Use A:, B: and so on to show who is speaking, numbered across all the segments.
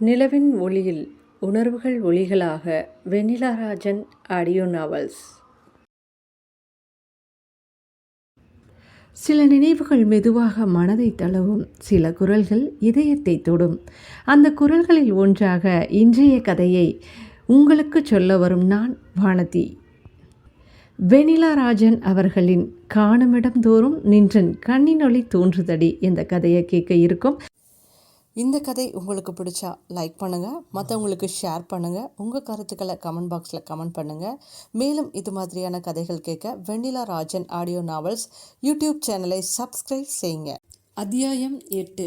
A: நிலவின் ஒளியில் உணர்வுகள் ஒளிகளாக வெண்ணிலா ராஜன் ஆடியோ நாவல்ஸ். சில நினைவுகள் மெதுவாக மனதை தழுவும், சில குரல்கள் இதயத்தை தொடும். அந்த குரல்களில் ஒன்றாக இன்றைய கதையை உங்களுக்கு சொல்ல வரும் நான் வானதி. வெண்ணிலா ராஜன் அவர்களின் காணுமிடம் தோறும் நின்றன் கண்ணினொளி தோன்றுதடி இந்த கதையை கேட்க இருக்கும்.
B: இந்த கதை உங்களுக்கு பிடிச்சா லைக் பண்ணுங்கள், மற்றவங்களுக்கு ஷேர் பண்ணுங்கள், உங்கள் கருத்துக்களை கமெண்ட் பாக்ஸில் கமெண்ட் பண்ணுங்கள். மேலும் இது மாதிரியான கதைகள் கேட்க வெண்ணிலா ராஜன் ஆடியோ நாவல்ஸ் யூடியூப் சேனலை சப்ஸ்கிரைப் செய்யுங்க. அத்தியாயம் 8.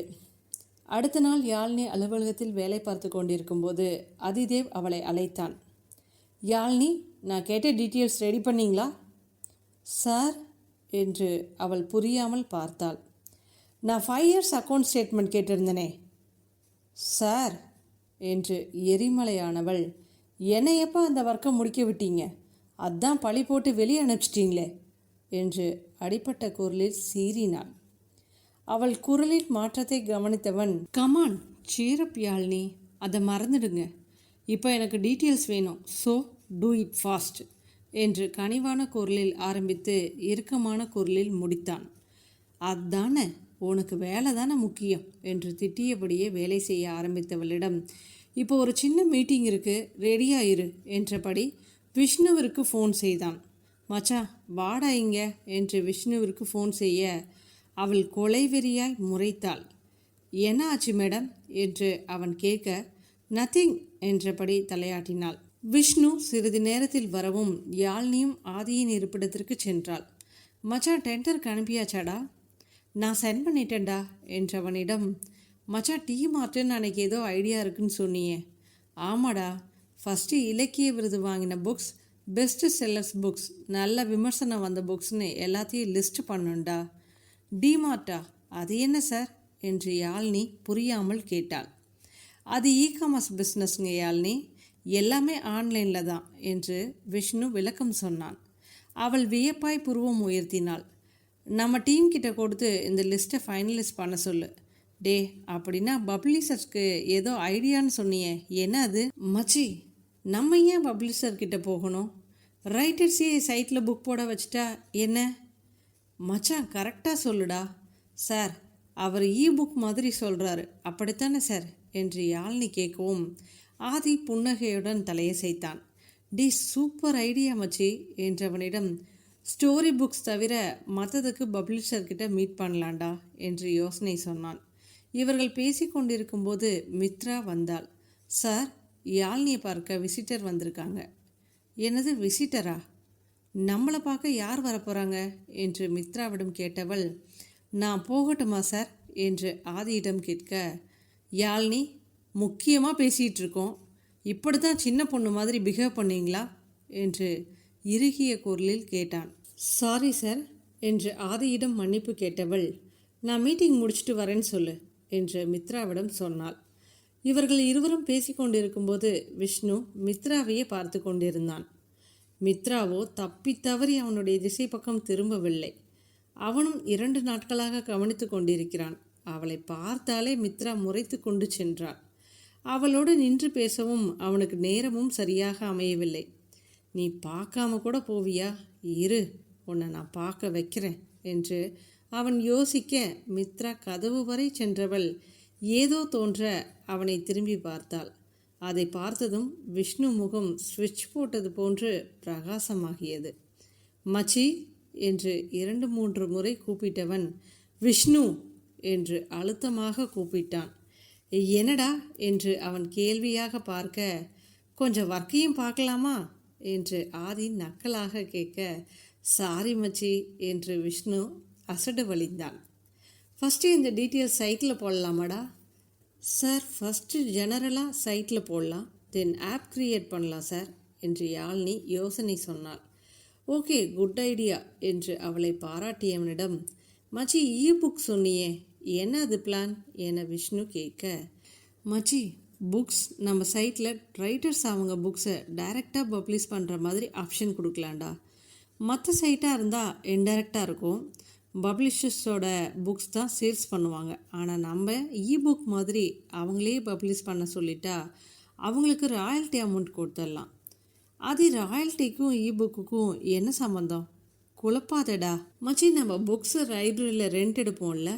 B: அடுத்த நாள் யாழ்னி அலுவலகத்தில் வேலை பார்த்து கொண்டிருக்கும்போது அதிதேவ் அவளை அழைத்தான். யாழ்னி, நான் கேட்ட டீட்டெயில்ஸ் ரெடி பண்ணீங்களா? சார் என்று அவள் புரியாமல் பார்த்தாள். நான் 5 years அக்கௌண்ட் ஸ்டேட்மெண்ட் கேட்டிருந்தேனே. சார் என்று எரிமலையானவள், என்னை எப்போ அந்த ஒர்க்கை முடிக்க விட்டீங்க? அதான் பழி போட்டு வெளியே அனுப்பிச்சிட்டிங்களே என்று அடிப்பட்ட குரலில் சீறினாள். அவள் குரலில் மாற்றத்தை கவனித்தவன், கமான் சீரப் யாழ்னி, அதை மறந்துடுங்க. இப்போ எனக்கு டீட்டெயில்ஸ் வேணும், ஸோ டூ இட் ஃபாஸ்ட் என்று கனிவான குரலில் ஆரம்பித்து இறுக்கமான குரலில் முடித்தான். அதானே, உனக்கு வேலை தானே முக்கியம் என்று திட்டியபடியே வேலை செய்ய ஆரம்பித்தவளிடம், இப்போ ஒரு சின்ன மீட்டிங் இருக்குது, ரெடியாயிரு என்றபடி விஷ்ணுவிற்கு ஃபோன் செய்தான். மச்சான் வாடா இங்க என்று விஷ்ணுவிற்கு ஃபோன் செய்ய அவள் கொலைவெறியாய் முறைத்தாள். என்ன ஆச்சு மேடம் என்று அவன் கேட்க, நத்திங் என்றபடி தலையாட்டினாள். விஷ்ணு சிறிது நேரத்தில் வரவும் யாழ்னியும் ஆதியின் இருப்பிடத்திற்கு சென்றாள். மச்சான் டெண்டருக்கு அனுப்பியாச்சாடா? நான் சென்ட் பண்ணிட்டேன்டா என்றவனிடம், மச்சான் டீ மார்ட்டுன்னு அன்னைக்கு ஏதோ ஐடியா இருக்குன்னு சொன்னியே. ஆமாடா, ஃபஸ்ட்டு இலக்கிய விருது வாங்கின புக்ஸ், பெஸ்ட்டு செல்லர்ஸ் புக்ஸ், நல்ல விமர்சனம் வந்த புக்ஸ்னு எல்லாத்தையும் லிஸ்ட் பண்ணுண்டா. டிமார்ட்டா, அது என்ன சார் என்று யாழ்னி புரியாமல் கேட்டாள். அது இ-காமர்ஸ் பிஸ்னஸ்ங்க யாழ்னி, எல்லாமே ஆன்லைனில் தான் என்று விஷ்ணு விளக்கம் சொன்னான். அவள் வியப்பாய் புருவம் உயர்த்தினாள். நம்ம டீம் கிட்ட கொடுத்து இந்த லிஸ்ட்டை ஃபைனலைஸ் பண்ண சொல்லு. டே, அப்படின்னா பப்ளிஷர்ஸ்க்கு ஏதோ ஐடியான்னு சொன்னியே, என்ன அது? மச்சி, நம்ம ஏன் பப்ளிஷர்கிட்ட போகணும்? ரைட்டர்ஸே சைட்டில் புக் போட வச்சுட்டா என்ன? மச்சான் கரெக்டாக சொல்லுடா. சார், அவர் புக் மாதிரி சொல்கிறாரு, அப்படித்தானே சார் என்று யாழ்னி கேட்கவும் ஆதி புன்னகையுடன் தலையசைத்தான். டி சூப்பர் ஐடியா மச்சி என்றவனிடம், ஸ்டோரி புக்ஸ் தவிர மற்றதுக்கு பப்ளிஷர்கிட்ட மீட் பண்ணலாண்டா என்று யோசனை சொன்னான். இவர்கள் பேசி கொண்டிருக்கும்போது மித்ரா வந்தாள். சார், யாழ்னியை பார்க்க விசிட்டர் வந்திருக்காங்க. என்னது விசிட்டரா? நம்மளை பார்க்க யார் வரப்போகிறாங்க என்று மித்ராவிடம் கேட்டவள், நான் போகட்டுமா சார் என்று ஆதியிடம் கேட்க, யாழ்னி, முக்கியமாக பேசிகிட்டு இருக்கோம், இப்படி தான் சின்ன பொண்ணு மாதிரி பிஹேவ் பண்ணீங்களா என்று இறுகிய குரலில் கேட்டான். சாரி சார் என்று ஆதியிடம் மன்னிப்பு கேட்டவள், நான் மீட்டிங் முடிச்சுட்டு வரேன்னு சொல்லு என்று மித்ராவிடம் சொன்னாள். இவர்கள் இருவரும் பேசிக்கொண்டிருக்கும்போது விஷ்ணு மித்ராவையே பார்த்து கொண்டிருந்தான். மித்ராவோ தப்பி தவறி அவனுடைய திசை பக்கம் திரும்பவில்லை. அவனும் 2 நாட்களாக கவனித்து கொண்டிருக்கிறான். அவளை பார்த்தாலே மித்ரா முறைத்து கொண்டு சென்றாள். அவளோடு நின்று பேசவும் அவனுக்கு நேரமும் சரியாக அமையவில்லை. நீ பார்க்காம கூட போவியா? இரு, உன்னை நான் பார்க்க வைக்கிறேன் என்று அவன் யோசிக்க மித்ரா கதவு வரை சென்றவள் ஏதோ தோன்ற அவனை திரும்பி பார்த்தாள். அதை பார்த்ததும் விஷ்ணு முகம் ஸ்விட்ச் போட்டது போன்று பிரகாசமாகியது. மச்சி என்று 2-3 முறை கூப்பிட்டவன் விஷ்ணு என்று அழுத்தமாக கூப்பிட்டான். என்னடா என்று அவன் கேள்வியாக பார்க்க, கொஞ்சம் வர்க்கையும் பார்க்கலாமா என்று ஆதி நக்கலாக கேட்க, சாரி மச்சி என்று விஷ்ணு அசடு வழிந்தான். ஃபஸ்ட்டு இந்த டீட்டெயில்ஸ் சைட்டில் போடலாமாடா? சார், ஃபஸ்ட்டு ஜெனரலாக சைட்டில் போடலாம், தென் ஆப் க்ரியேட் பண்ணலாம் சார் என்று யாழ்னி யோசனை சொன்னாள். ஓகே, குட் ஐடியா என்று அவளை பாராட்டியவனிடம், மச்சி புக் சொன்னியே, என்ன அது பிளான் என விஷ்ணு கேட்க, மச்சி, புக்ஸ் நம்ம சைட்டில் ரைட்டர்ஸ் அவங்க புக்ஸை டைரெக்டாக பப்ளிஷ் பண்ணுற மாதிரி ஆப்ஷன் கொடுக்கலாண்டா. மற்ற சைட்டாக இருந்தால் இன்டைரக்டாக இருக்கும். பப்ளிஷர்ஸோட புக்ஸ் தான் சேல்ஸ் பண்ணுவாங்க. ஆனால் நம்ம இபுக் மாதிரி அவங்களே பப்ளிஷ் பண்ண சொல்லிட்டா அவங்களுக்கு ராயல்ட்டி அமௌண்ட் கொடுத்துடலாம். அது ராயல்ட்டிக்கும் இபுக்குக்கும் என்ன சம்மந்தம்? குழப்பாதடா மச்சி. நம்ம புக்ஸு லைப்ரரியில் ரெண்ட் எடுப்போம்ல,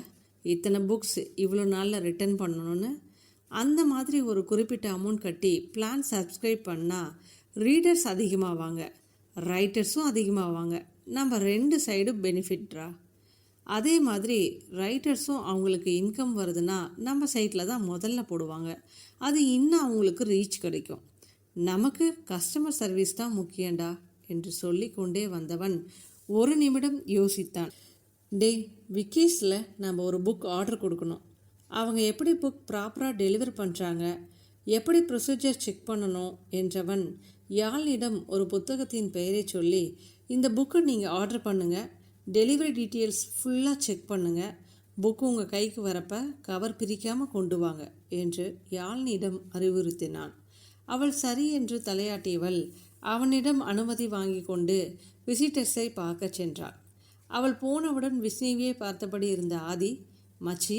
B: இத்தனை புக்ஸ் இவ்வளோ நாளில் ரிட்டர்ன் பண்ணணும்னு, அந்த மாதிரி ஒரு குறிப்பிட்ட அமௌண்ட் கட்டி பிளான் சப்ஸ்கிரைப் பண்ணால் ரீடர்ஸ் அதிகமாவாங்க, ரைட்டர்ஸும் அதிகமாவாங்க. நம்ம 2 சைடும் பெனிஃபிட்ரா. அதே மாதிரி ரைட்டர்ஸும் அவங்களுக்கு இன்கம் வருதுன்னா நம்ம சைட்டில் தான் முதல்ல போடுவாங்க. அது இன்னும் அவங்களுக்கு ரீச் கிடைக்கும். நமக்கு கஸ்டமர் சர்வீஸ் தான் முக்கியண்டா என்று சொல்லி கொண்டே வந்தவன் ஒரு நிமிடம் யோசித்தான். டேய், விக்கீஸில் நம்ம ஒரு புக் ஆர்டர் கொடுக்கணும். அவங்க எப்படி புக் ப்ராப்பராக டெலிவர் பண்ணுறாங்க, எப்படி ப்ரொசீஜர் செக் பண்ணணும் என்றவன் யாழ்னிடம் ஒரு புத்தகத்தின் பெயரை சொல்லி, இந்த புக்கை நீங்கள் ஆர்டர் பண்ணுங்கள், டெலிவரி டீட்டெயில்ஸ் ஃபுல்லாக செக் பண்ணுங்கள், புக்கு உங்கள் கைக்கு வரப்ப கவர் பிரிக்காமல் கொண்டு வாங்க என்று யாழ்னிடம் அறிவுறுத்தினான். அவள் சரி என்று தலையாட்டியவள் அவனிடம் அனுமதி வாங்கி கொண்டு விசிட்டர்ஸை பார்க்க சென்றாள். அவள் போனவுடன் விஷ்ணுவையே பார்த்தபடி இருந்த ஆதி, மச்சி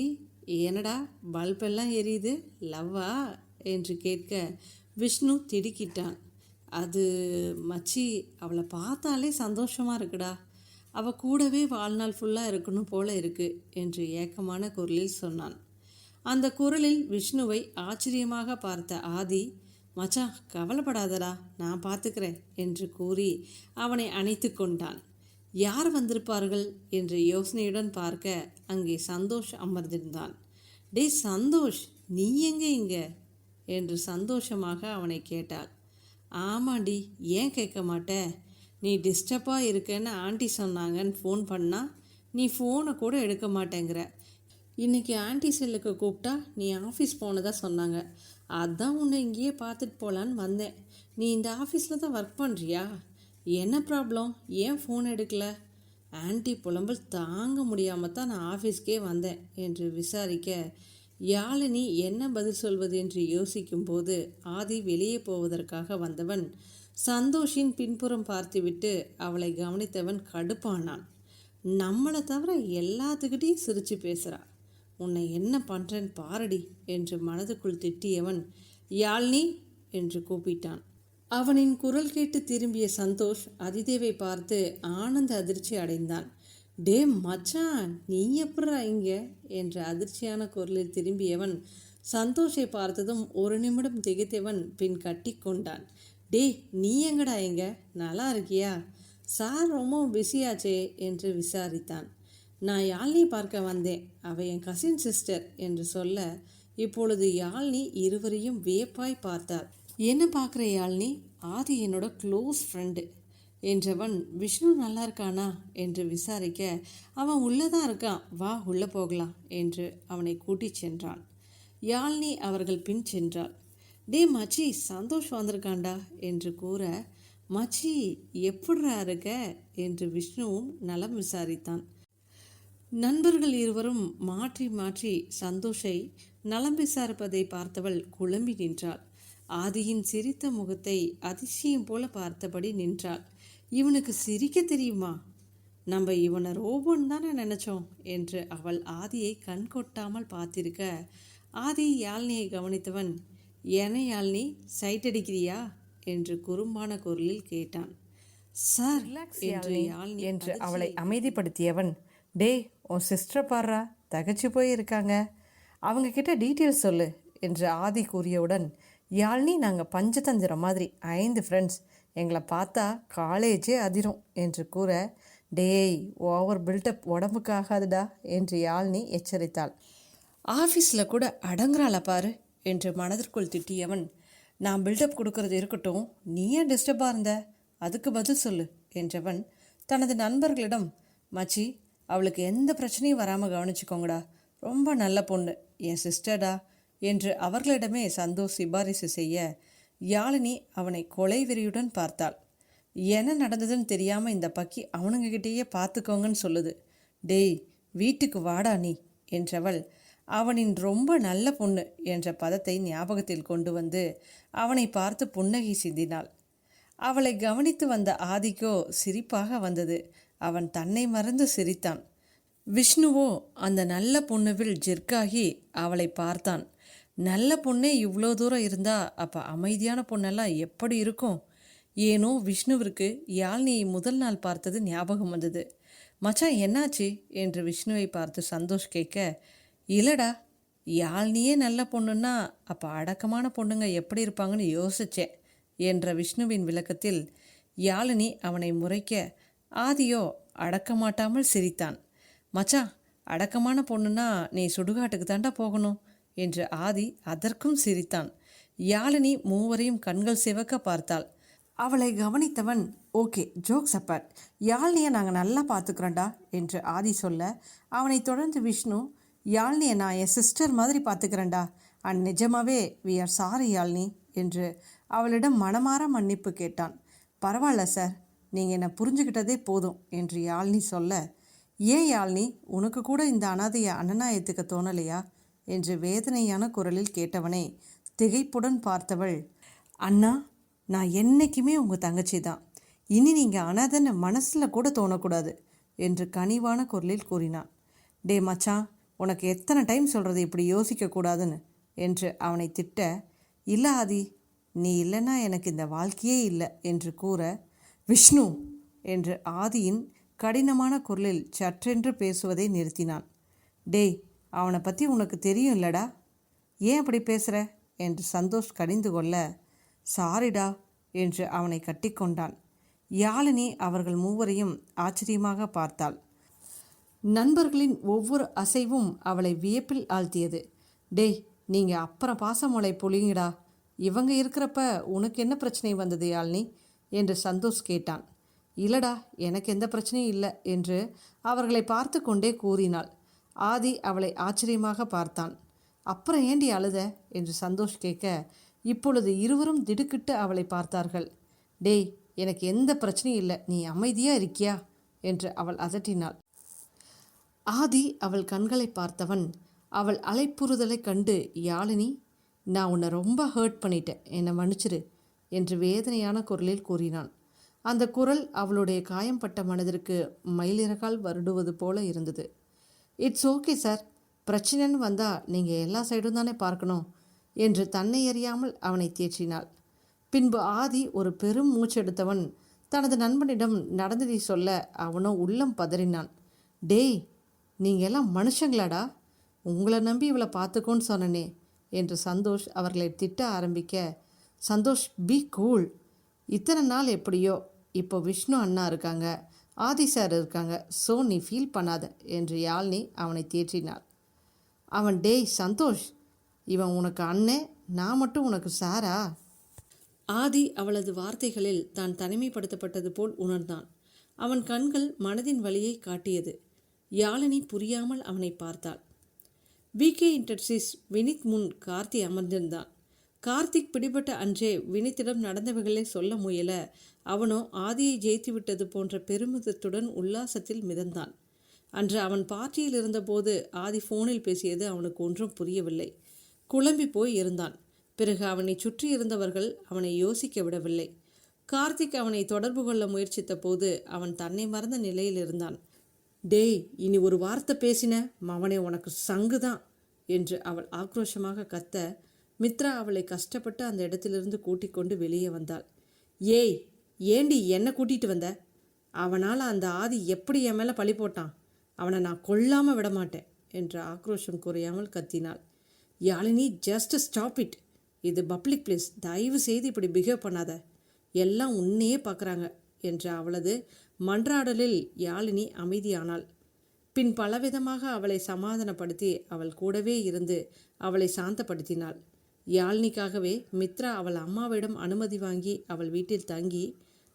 B: என்னடா பல்பெல்லாம் எரியுது, லவ்வா என்று கேட்க விஷ்ணு திடுக்கிட்டான். அது மச்சி, அவளை பார்த்தாலே சந்தோஷமாக இருக்குடா, அவள் கூடவே வாழ்நாள் ஃபுல்லாக இருக்கணும் போல இருக்கு என்று ஏக்கமான குரலில் சொன்னான். அந்த குரலில் விஷ்ணுவை ஆச்சரியமாக பார்த்த ஆதி, மச்சான் கவலைப்படாதடா, நான் பார்த்துக்கிறேன் என்று கூறி அவனை அணைத்து கொண்டான். யார் வந்திருப்பார்கள் என்று யோசனையுடன் பார்க்க அங்கே சந்தோஷ் அமர்ந்திருந்தான். டே சந்தோஷ், நீ எங்கே இங்கே என்று சந்தோஷமாக அவனை கேட்டாள். ஆமாண்டி, ஏன் கேட்க மாட்ட? நீ டிஸ்டர்பாக இருக்கேன்னு ஆண்டி சொன்னாங்கன்னு ஃபோன் பண்ணால் நீ ஃபோனை கூட எடுக்க மாட்டேங்கிற. இன்றைக்கி ஆண்டி செல்லுக்கு கூப்பிட்டா நீ ஆஃபீஸ் போனதா சொன்னாங்க, அதான் உன்னை இங்கேயே பார்த்துட்டு போகலான்னு வந்தேன். நீ இந்த ஆஃபீஸில் தான் ஒர்க் பண்ணுறியா? என்ன ப்ராப்ளம், ஏன் ஃபோன் எடுக்கல? ஆன்ட்டி புலம்பல் தாங்க முடியாமல் தான் நான் ஆஃபீஸ்க்கே வந்தேன் என்று விசாரிக்க, யாழினி என்ன பதில் சொல்வது என்று யோசிக்கும்போது ஆதி வெளியே போவதற்காக வந்தவன் சந்தோஷின் பின்புறம் பார்த்துவிட்டு அவளை கவனித்தவன் கடுப்பானான். நம்மளை தவிர எல்லாத்துக்கிட்டையும் சிரித்து பேசுகிறா, உன்னை என்ன பண்ணுறேன்னு பாரடி என்று மனதுக்குள் திட்டியவன் யாழ்னி என்று கூப்பிட்டான். அவனின் குரல் கேட்டு திரும்பிய சந்தோஷ் அதிதேவை பார்த்து ஆனந்த அதிர்ச்சி அடைந்தான். டே மச்சான், நீ எப்படா இங்கே என்ற அதிர்ச்சியான குரலில் திரும்பியவன் சந்தோஷை பார்த்ததும் ஒரு நிமிடம் திகைத்தவன் பின் கட்டி கொண்டான். டே, நீ எங்கடா எங்க, நல்லா இருக்கியா? சார் ரொம்ப பிஸியாச்சே என்று விசாரித்தான். நான் யாழ்னி பார்க்க வந்தேன், அவள் என் கசின் சிஸ்டர் என்று சொல்ல இப்பொழுது யாழ்னி இருவரையும் வியப்பாய் பார்த்தாள். என்ன பார்க்குற யாழ்னி? ஆதி என்னோட க்ளோஸ் ஃப்ரெண்டு என்றவன் விஷ்ணு நல்லா இருக்கானா என்று விசாரிக்க, அவன் உள்ளே தான் இருக்கான், வா உள்ளே போகலாம் என்று அவனை கூட்டிச் சென்றான். யாழ்னி அவர்கள் பின் சென்றாள். டே மச்சி, சந்தோஷ் வந்திருக்காண்டா என்று கூற, மச்சி எப்படிரா இருக்க என்று விஷ்ணுவும் நலம் விசாரித்தான். நண்பர்கள் இருவரும் மாற்றி மாற்றி சந்தோஷை நலம் விசாரிப்பதை பார்த்தவள் குழம்பி நின்றாள். ஆதியின் சிரித்த முகத்தை அதிசயம் போல பார்த்தபடி நின்றாள். இவனுக்கு சிரிக்க தெரியுமா? நம்ம இவனை ரோபோன்னு தானே நினச்சோம் என்று அவள் ஆதியை கண் கொட்டாமல் பார்த்திருக்க, ஆதி யாழ்னியை கவனித்தவன், ஏன யாழ்னி சைட் அடிக்கிறியா என்று குறும்பான குரலில் கேட்டான். சார் என்று யாழ்னி
A: என்று அவளை அமைதிப்படுத்தியவன், டே உன் சிஸ்டரை பாடுறா, தகச்சு போய் இருக்காங்க, அவங்கக்கிட்ட டீட்டெயில்ஸ் சொல்லு என்று ஆதி கூறியவுடன், யாழ்னி நாங்கள் பஞ்சதந்திரம் மாதிரி 5 ஃப்ரெண்ட்ஸ், எங்களை பார்த்தா காலேஜே அதிரும் என்று கூற, டேய் ஓவர் பில்டப் உடம்புக்கு ஆகாதுடா என்று யாழ்னி எச்சரித்தாள்.
B: ஆஃபீஸில் கூட அடங்குறாள பாரு என்று மனதிற்குள் திட்டியவன், நான் பில்டப் கொடுக்கறது இருக்கட்டும், நீ ஏன் டிஸ்டர்பாக இருந்த, அதுக்கு பதில் சொல்லு என்றவன் தனது நண்பர்களிடம், மச்சி அவளுக்கு எந்த பிரச்சனையும் வராமல் கவனிச்சுக்கோங்கடா, ரொம்ப நல்ல பொண்ணு, என் சிஸ்டர்டா என்று அவர்களிடமே சந்தோஷ் சிபாரிசு செய்ய, யாழினி அவனை கொலை வெறியுடன் பார்த்தாள். என்ன நடந்ததுன்னு தெரியாமல் இந்த பக்கி அவனுங்ககிட்டேயே பார்த்துக்கோங்கன்னு சொல்லுது, டேய் வீட்டுக்கு வாடா நீ என்றவள் அவனின் ரொம்ப நல்ல பொண்ணு என்ற பதத்தை ஞாபகத்தில் கொண்டு வந்து அவனை பார்த்து புன்னகை சிந்தினாள். அவளை கவனித்து வந்த ஆதிக்கோ சிரிப்பாக வந்தது. அவன் தன்னை மறந்து சிரித்தான். விஷ்ணுவோ அந்த நல்ல பொண்ணுவில் ஜெர்க்காகி அவளை பார்த்தான். நல்ல பொண்ணே இவ்வளோ தூரம் இருந்தா அப்போ அமைதியான பொண்ணெல்லாம் எப்படி இருக்கும்? ஏனோ விஷ்ணுவிற்கு யாழ்னியை முதல் நாள் பார்த்தது ஞாபகம் வந்தது. மச்சான் என்னாச்சு என்று விஷ்ணுவை பார்த்து சந்தோஷ் கேட்க, இல்லடா யாழ்னியே நல்ல பொண்ணுன்னா அப்போ அடக்கமான பொண்ணுங்க எப்படி இருப்பாங்கன்னு யோசித்தேன் என்ற விஷ்ணுவின் விளக்கத்தில் யாழினி அவனை முறைக்க, ஆதியோ அடக்கமாட்டாமல் சிரித்தான். மச்சான் அடக்கமான பொண்ணுன்னா நீ சுடுகாட்டுக்கு தாண்டா போகணும் என்று ஆதி அதற்கும் சிரித்தான். யாழினி மூவரையும் கண்கள் சிவக்க பார்த்தாள். அவளை கவனித்தவன், ஓகே ஜோக்ஸ் அப்பார்ட், யாழ்னியை நாங்கள் நல்லா பார்த்துக்குறோண்டா என்று ஆதி சொல்ல, அவனை தொடர்ந்து விஷ்ணு, யாழ்னியை நான் என் சிஸ்டர் மாதிரி பார்த்துக்கிறேன்டா, அண்ட் நிஜமாவே வி ஆர் சாரி யாழ்னி என்று அவளிடம் மனமாற மன்னிப்பு கேட்டான். பரவாயில்ல சார், நீங்கள் என்னை புரிஞ்சுக்கிட்டதே போதும் என்று யாழ்னி சொல்ல, ஏன் யாழ்னி உனக்கு கூட இந்த அனாதையை அண்ணனா ஏற்றுக்க தோணலையா என்று வேதனையான குரலில் கேட்டவனை திகைப்புடன் பார்த்தவள், அண்ணா நான் என்றைக்குமே உங்கள் தங்கச்சி தான், இனி நீங்கள் அனாதைன்னு மனசில் கூட தோணக்கூடாது என்று கனிவான குரலில் கூறினான். டே மச்சான், உனக்கு எத்தனை டைம் சொல்கிறது இப்படி யோசிக்கக்கூடாதுன்னு என்று அவனை திட்ட, இல்லை ஆதி நீ இல்லைன்னா எனக்கு இந்த வாழ்க்கையே இல்லை என்று கூற, விஷ்ணு என்று ஆதியின் கடினமான குரலில் சற்றென்று பேசுவதை நிறுத்தினான். டேய் அவனை பற்றி உனக்கு தெரியும் இல்லடா, ஏன் அப்படி பேசுகிற என்று சந்தோஷ் கடிந்து கொள்ள, சாரிடா என்று அவனை கட்டிக்கொண்டான். யாழினி அவர்கள் மூவரையும் ஆச்சரியமாக பார்த்தாள். நண்பர்களின் ஒவ்வொரு அசைவும் அவளை வியப்பில் ஆழ்த்தியது. டேய் நீங்கள் அப்புறம் பாசமொழை பொழிங்கடா, இவங்க இருக்கிறப்ப உனக்கு என்ன பிரச்சனை வந்தது யாழினி என்று சந்தோஷ் கேட்டான். இல்லடா எனக்கு எந்த பிரச்சனையும் இல்லை என்று அவர்களை பார்த்து கொண்டே கூறினாள். ஆதி அவளை ஆச்சரியமாக பார்த்தான். அப்புறம் ஏண்டி அழுத என்று சந்தோஷ் கேட்க, இப்பொழுது இருவரும் திடுக்கிட்டு அவளை பார்த்தார்கள். டேய் எனக்கு எந்த பிரச்சனையும் இல்லை, நீ அமைதியாக இருக்கியா என்று அவள் அதட்டினாள். ஆதி அவள் கண்களை பார்த்தவன் அவள் அலைப்புறுதலை கண்டு, யாழினி நான் உன்னை ரொம்ப ஹர்ட் பண்ணிட்டேன், என்னை மன்னிச்சிரு என்று வேதனையான குரலில் கூறினான். அந்த குரல் அவளுடைய காயம்பட்ட மனதிற்கு மயிலிறகால் வருடுவது போல இருந்தது. இட்ஸ் ஓகே சார், பிரச்சனைன்னு வந்தால் நீங்கள் எல்லா சைடும் தானே பார்க்கணும் என்று தன்னை அறியாமல் அவனை தேற்றினாள். பின்பு ஆதி ஒரு பெரும் மூச்செடுத்தவன் தனது நண்பனிடம் நடந்ததை சொல்ல அவனோ உள்ளம் பதறினான். டேய் நீங்கள் எல்லாம் மனுஷங்களாடா, உங்களை நம்பி இவளை பார்த்துக்கோன்னு சொன்னனே என்று சந்தோஷ் அவர்களை திட்ட ஆரம்பிக்க, சந்தோஷ் பி கூல், இத்தனை நாள் எப்படியோ இப்போ விஷ்ணு அண்ணா இருக்காங்க, ஆதி சார் இருக்காங்க, ஸோ நீ ஃபீல் பண்ணாத என்று யாழ்னி அவனை தேற்றினாள். அவன், டேய் சந்தோஷ், இவன் உனக்கு அண்ணே, நான் மட்டும் உனக்கு சாரா? ஆதி அவளது வார்த்தைகளில் தான் தனிமைப்படுத்தப்பட்டது போல் உணர்ந்தான். அவன் கண்கள் மனதின் வலியை காட்டியது. யாழினி புரியாமல் அவனை பார்த்தாள். விகே இன்டர்சிஸ் வினித் முன் கார்த்தி அமர்ந்திருந்தான். கார்த்திக் பிடிபட்ட அன்றே வினித்திடம் நடந்தவைகளை சொல்ல முயல அவனோ ஆதியை ஜெயித்து விட்டது போன்ற பெருமிதத்துடன் உல்லாசத்தில் மிதந்தான். அன்று அவன் பார்ட்டியில் இருந்தபோது ஆதி ஃபோனில் பேசியது அவனுக்கு ஒன்றும் புரியவில்லை. குழம்பி போய் இருந்தான். பிறகு அவனை சுற்றி இருந்தவர்கள் அவனை யோசிக்க விடவில்லை. கார்த்திக் அவனை தொடர்பு கொள்ள முயற்சித்த போது அவன் தன்னை மறந்த நிலையில் இருந்தான். டேய் இனி ஒரு வார்த்தை பேசின மவனே உனக்கு சங்குதான் என்று அவள் ஆக்ரோஷமாக கத்த, மித்ரா அவளை கஷ்டப்பட்டு அந்த இடத்திலிருந்து கூட்டிக் கொண்டு வெளியே வந்தாள். ஏய் ஏண்டி என்னை கூட்டிகிட்டு வந்த? அவனால் அந்த ஆதி எப்படி என் மேலே பழி போட்டான், அவனை நான் கொல்லாமல் விடமாட்டேன் என்று ஆக்ரோஷம் குறையாமல் கத்தினாள். யாழினி ஜஸ்ட் ஸ்டாப் இட், இது பப்ளிக் பிளேஸ், தயவு செய்து இப்படி பிஹேவ் பண்ணாத, எல்லாம் உன்னையே பார்க்குறாங்க என்ற அவளது மன்றாடலில் யாழினி அமைதியானாள். பின் பலவிதமாக அவளை சமாதானப்படுத்தி அவள் கூடவே இருந்து அவளை சாந்தப்படுத்தினாள். யாழ்னிக்காகவே மித்ரா அவள் அம்மாவிடம் அனுமதி வாங்கி அவள் வீட்டில் தங்கி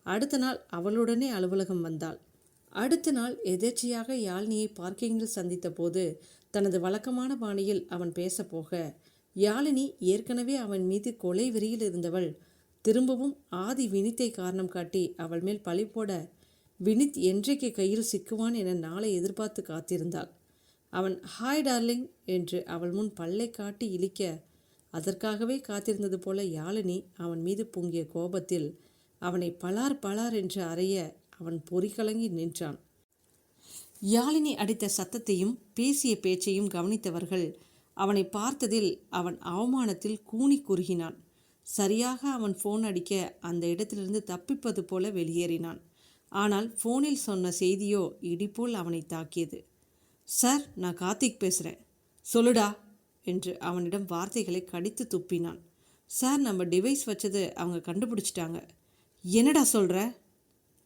B: அடுத்த நாள் அவளுடனே அலுவலகம் வந்தாள். அடுத்த நாள் எதேச்சையாக யாழ்னியை பார்க்கிங்கில் சந்தித்த போது தனது வழக்கமான பாணியில் அவன் பேசப்போக, யாழினி ஏற்கனவே அவன் மீது கொலை வெறியில் இருந்தவள் திரும்பவும் ஆதி வினித்தை காரணம் காட்டி அவள் மேல் பழி போட, வினித் என்றைக்கு கையில் சிக்குவான் என நாளை எதிர்பார்த்து காத்திருந்தாள். அவன் ஹாய் டார்லிங் என்று அவள் முன் பல்லை காட்டி இழிக்க, அதற்காகவே காத்திருந்தது போல யாழினி அவன் மீது பொங்கிய கோபத்தில் அவனை பலார் பலார் என்று அறைய அவன் பொறிகலங்கி நின்றான். யாழினி அடித்த சத்தத்தையும் பேசிய பேச்சையும் கவனித்தவர்கள் அவனை பார்த்ததில் அவன் அவமானத்தில் கூனி குறுகினான். சரியாக அவன் ஃபோன் அடிக்க அந்த இடத்திலிருந்து தப்பிப்பது போல வெளியேறினான். ஆனால் ஃபோனில் சொன்ன செய்தியோ இடிபோல் அவனை தாக்கியது. சார், நான் கார்த்திக் பேசுகிறேன். சொல்லுடா என்று அவனிடம் வார்த்தைகளை கடித்து துப்பினான். சார், நம்ம டிவைஸ் வச்சது அவங்க கண்டுபிடிச்சிட்டாங்க. என்னடா சொல்கிற?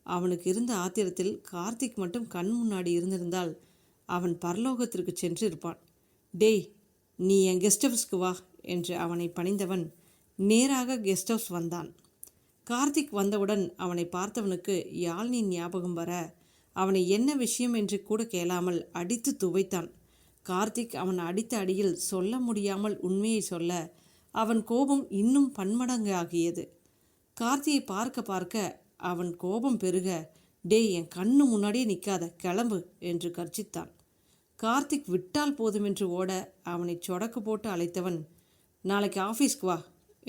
B: அவனுக்கு இருந்த ஆத்திரத்தில் கார்த்திக் மட்டும் கண் முன்னாடி இருந்திருந்தால் அவன் பரலோகத்திற்கு சென்று இருப்பான். டேய், நீ என் கெஸ்ட் ஹவுஸ்க்கு வா என்று அவனை பணிந்தவன் நேராக கெஸ்ட் ஹவுஸ் வந்தான். கார்த்திக் வந்தவுடன் அவனை பார்த்தவனுக்கு யாழ்னி ஞாபகம் வர அவனை என்ன விஷயம் என்று கூட கேளாமல் அடித்து துவைத்தான். கார்த்திக் அவன் அடித்த அடியில் சொல்ல முடியாமல் உண்மையை சொல்ல அவன் கோபம் இன்னும் பன்மடங்காகியது. கார்த்தியை பார்க்க பார்க்க அவன் கோபம் பெருக, டேய், என் கண்ணு முன்னாடியே நிற்காத, கிளம்பு என்று கர்ஜித்தான். கார்த்திக் விட்டால் போதுமென்று ஓட அவனை சொடக்கு போட்டு அழைத்தவன், நாளைக்கு ஆஃபீஸ்க்கு வா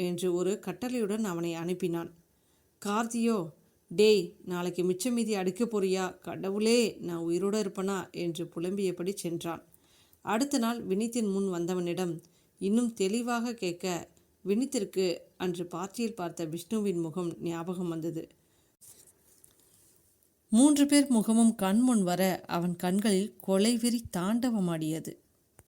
B: என்று ஒரு கட்டளையுடன் அவனை அனுப்பினான். கார்த்தியோ, டேய், நாளைக்கு மிச்சம் மீதி அடிக்க போறியா? கடவுளே, நான் உயிரோடு இருப்பனா என்று புலம்பியபடி சென்றான். அடுத்த நாள் வினித்தின் முன் வந்தவனிடம் இன்னும் தெளிவாக கேட்க வினித்திற்கு அன்று பார்ட்டியில் பார்த்த விஷ்ணுவின் முகம் ஞாபகம் வந்தது. 3 பேர் முகமும் கண்முன் வர அவன் கண்களில் கொலைவெறி தாண்டவமாடியது.